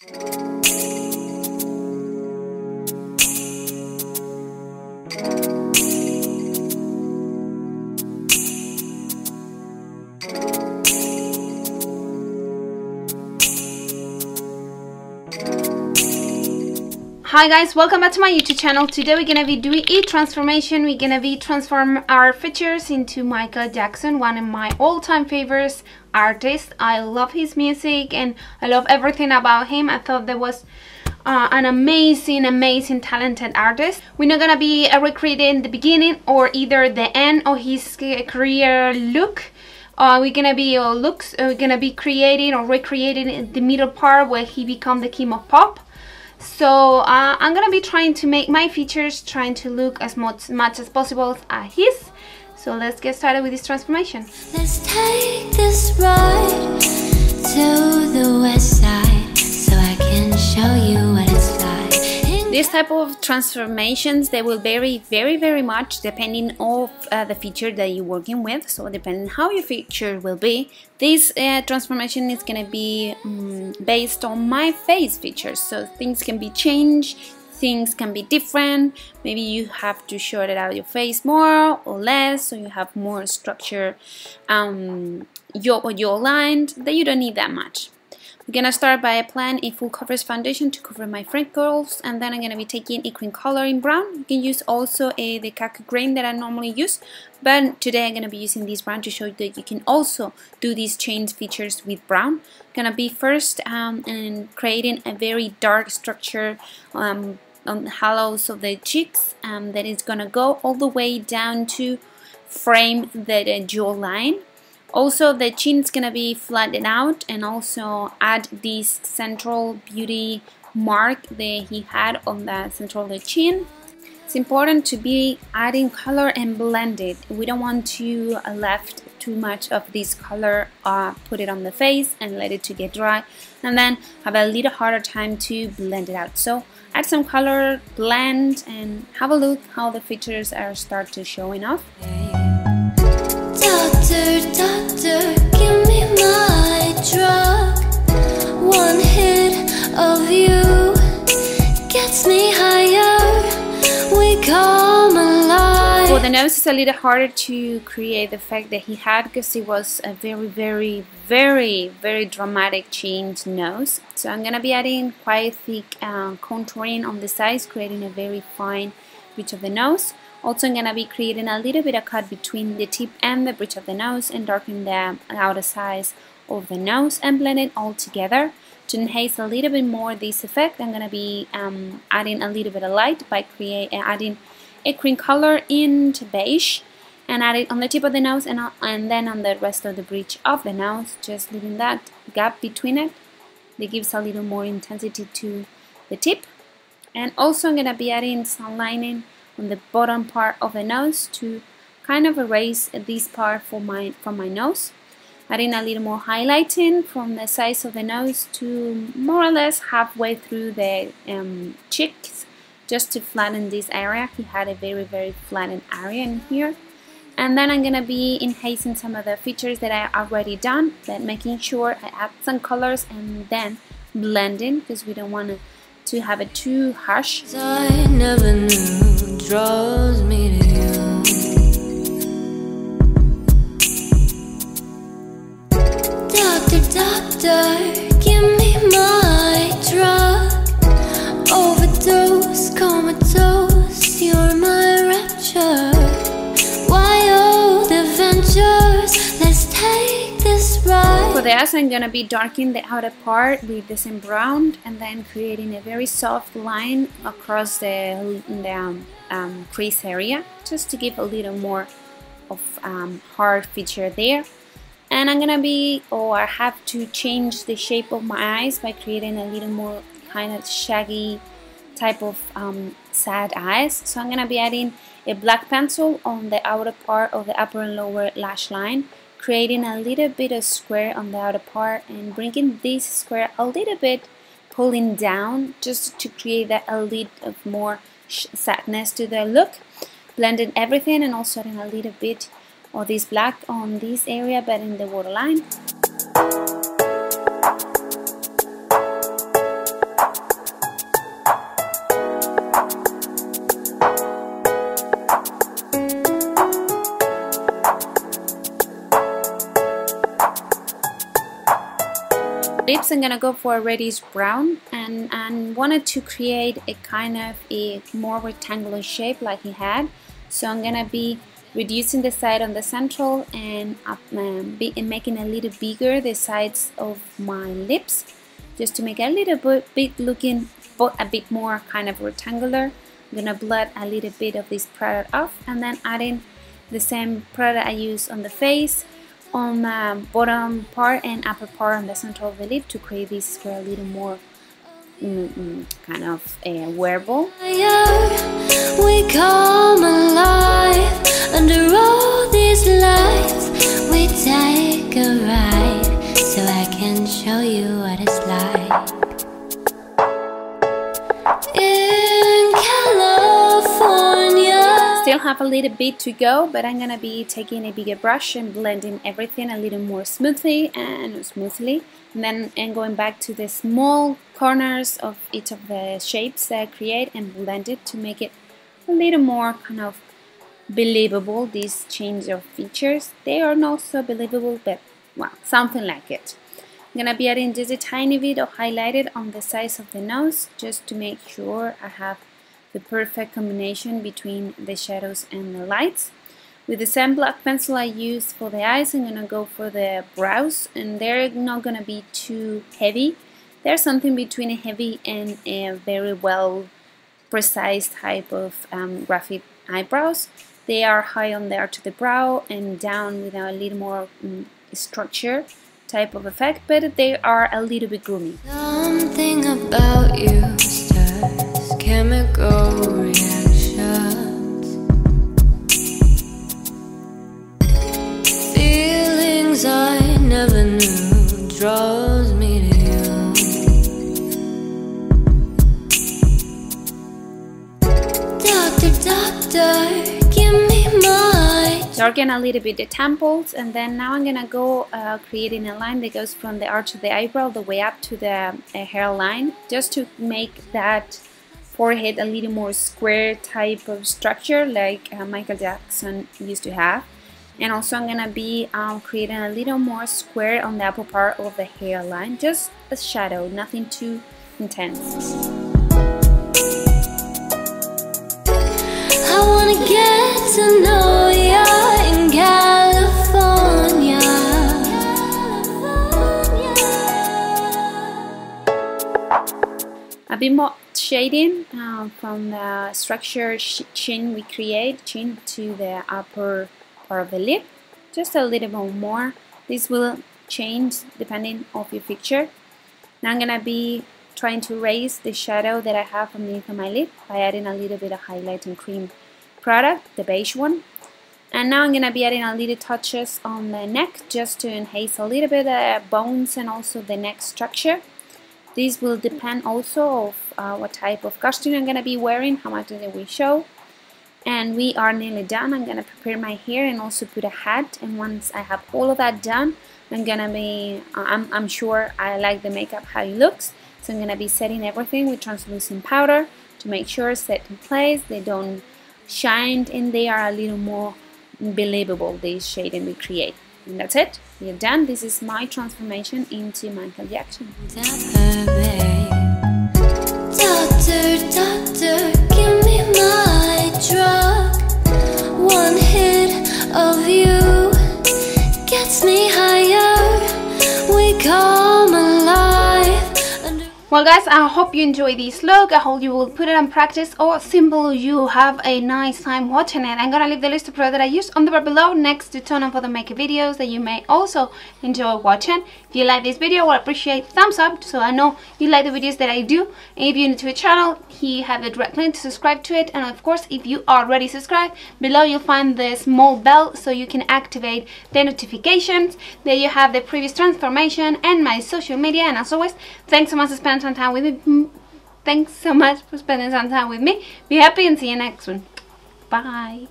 Hi guys, welcome back to my YouTube channel. Today we're gonna be doing a transformation. We're gonna be transform our features into Michael Jackson, one of my all-time favorites artists. I love his music and I love everything about him. I thought there was an amazing talented artist. We're not gonna be recreating the beginning or either the end of his career look. We're gonna be creating or recreating the middle part where he become the king of pop. So I'm gonna be trying to make my features trying to look as much as possible as his. So let's get started with this transformation. Let's take this ride to the west side so I can show you what it's like. This type of transformations, they will vary very much depending on the feature that you're working with. So depending how your feature will be, this transformation is gonna be based on my face features. So things can be changed, things can be different. Maybe you have to short it out your face more or less, so you have more structure your line that you don't need that much. I'm gonna start by applying a full coverage foundation to cover my freckles, and then I'm gonna be taking a cream color in brown. You can use also the khaki green that I normally use, but today I'm gonna be using this brown to show you that you can also do these change features with brown. I'm gonna be first and creating a very dark structure on the hollows of the cheeks that is gonna go all the way down to frame the jawline. Also, the chin is gonna be flattened out and also add this central beauty mark that he had on the central of the chin. It's important to be adding color and blend it. We don't want to left too much of this color, put it on the face and let it to get dry, and then have a little harder time to blend it out. So add some color, blend, and have a look how the features are start to showing off. Doctor, give me my drug. One hit of you gets me higher. We come alive. For the nose, it's a little harder to create the effect that he had because it was a very dramatic change nose. So I'm gonna be adding quite thick contouring on the sides, creating a very fine bridge of the nose. Also, I'm gonna be creating a little bit of cut between the tip and the bridge of the nose and darken the outer sides of the nose and blend it all together. To enhance a little bit more this effect, I'm gonna be adding a little bit of light by adding a cream color into beige and add it on the tip of the nose and then on the rest of the bridge of the nose, just leaving that gap between it. That gives a little more intensity to the tip. And also, I'm gonna be adding some lining on the bottom part of the nose to kind of erase this part from my nose, adding a little more highlighting from the sides of the nose to more or less halfway through the cheeks, just to flatten this area. He had a very flattened area in here. And then I'm gonna be enhancing some of the features that I already done, but making sure I add some colors and then blending because we don't want to have it too harsh. I never knew draws me to you. Doctor, give me my drug. Overdose, comatose, you're my rapture. Wild adventures, let's take this ride. For the eyes, I'm gonna be darkening the outer part with the same brown and then creating a very soft line across the crease area, just to give a little more of hard feature there. And I'm gonna be, I have to change the shape of my eyes by creating a little more kind of shaggy type of sad eyes. So I'm gonna be adding a black pencil on the outer part of the upper and lower lash line, creating a little bit of square on the outer part and bringing this square a little bit, pulling down just to create that a little of more sadness to the look. Blending everything and also adding a little bit of this black on this area but in the waterline. Next I'm gonna go for a reddish brown and wanted to create a kind of a more rectangular shape like he had. So I'm gonna be reducing the side on the central and making a little bigger the sides of my lips, just to make a little bit looking a bit more kind of rectangular. I'm gonna blot a little bit of this product off and then adding the same product I use on the face, on the bottom part and upper part on the center of the lip to create this square a little more kind of wearable. We come alive under all these lights. We take a ride so I can show you what it's like in California. Still have a little bit to go, but I'm gonna be taking a bigger brush and blending everything a little more smoothly, and then going back to the small corners of each of the shapes that I create and blend it to make it a little more kind of believable. These change of features, they are not so believable, but well, something like it. I'm gonna be adding just a tiny bit of highlighted on the sides of the nose, just to make sure I have the perfect combination between the shadows and the lights. With the same black pencil I used for the eyes, I'm gonna go for the brows, and they're not gonna be too heavy. They're something between a heavy and a very well precise type of graphic eyebrows. They are high on there to the brow and down with a little more structure type of effect, but they are a little bit gloomy. Something about you stirs chemical reactions, feelings I never knew draws me to you. Doctor, give me my... Darken a little bit the temples, and then now I'm gonna go creating a line that goes from the arch of the eyebrow all the way up to the hairline, just to make that forehead a little more square type of structure like Michael Jackson used to have. And also I'm gonna be creating a little more square on the upper part of the hairline, just a shadow, nothing too intense. I wanna get to know ya in California. A bit more shading from the structure chin we create, chin to the upper part of the lip, just a little bit more. This will change depending on your picture. Now I'm gonna be trying to raise the shadow that I have underneath of my lip by adding a little bit of highlighting cream product, the beige one. And now I'm gonna be adding a little touches on the neck just to enhance a little bit of bones and also the neck structure. This will depend also of what type of costume I'm gonna be wearing, how much it will show. And we are nearly done. I'm gonna prepare my hair and also put a hat, and once I have all of that done, I'm gonna be I'm sure I like the makeup how it looks, so I'm gonna be setting everything with translucent powder to make sure it's set in place, they don't shine, and they are a little more believable, this shading we create. And that's it, we are done. This is my transformation into Michael Jackson. Doctor, give me my drug. One hit of you gets me higher. We come alive. Well guys, I hope you enjoy this look. I hope you will put it in practice, or simple you have a nice time watching it. I'm gonna leave the list of products that I use on the bar below next to ton of other makeup videos that you may also enjoy watching. If you like this video, I would appreciate thumbs up so I know you like the videos that I do. And if you're new to the channel, you have a direct link to subscribe to it. And of course, if you are already subscribed, below you'll find the small bell so you can activate the notifications. There you have the previous transformation and my social media. And as always, thanks so much for spending some time with me. Thanks so much for spending some time with me. Be happy and see you next one. Bye.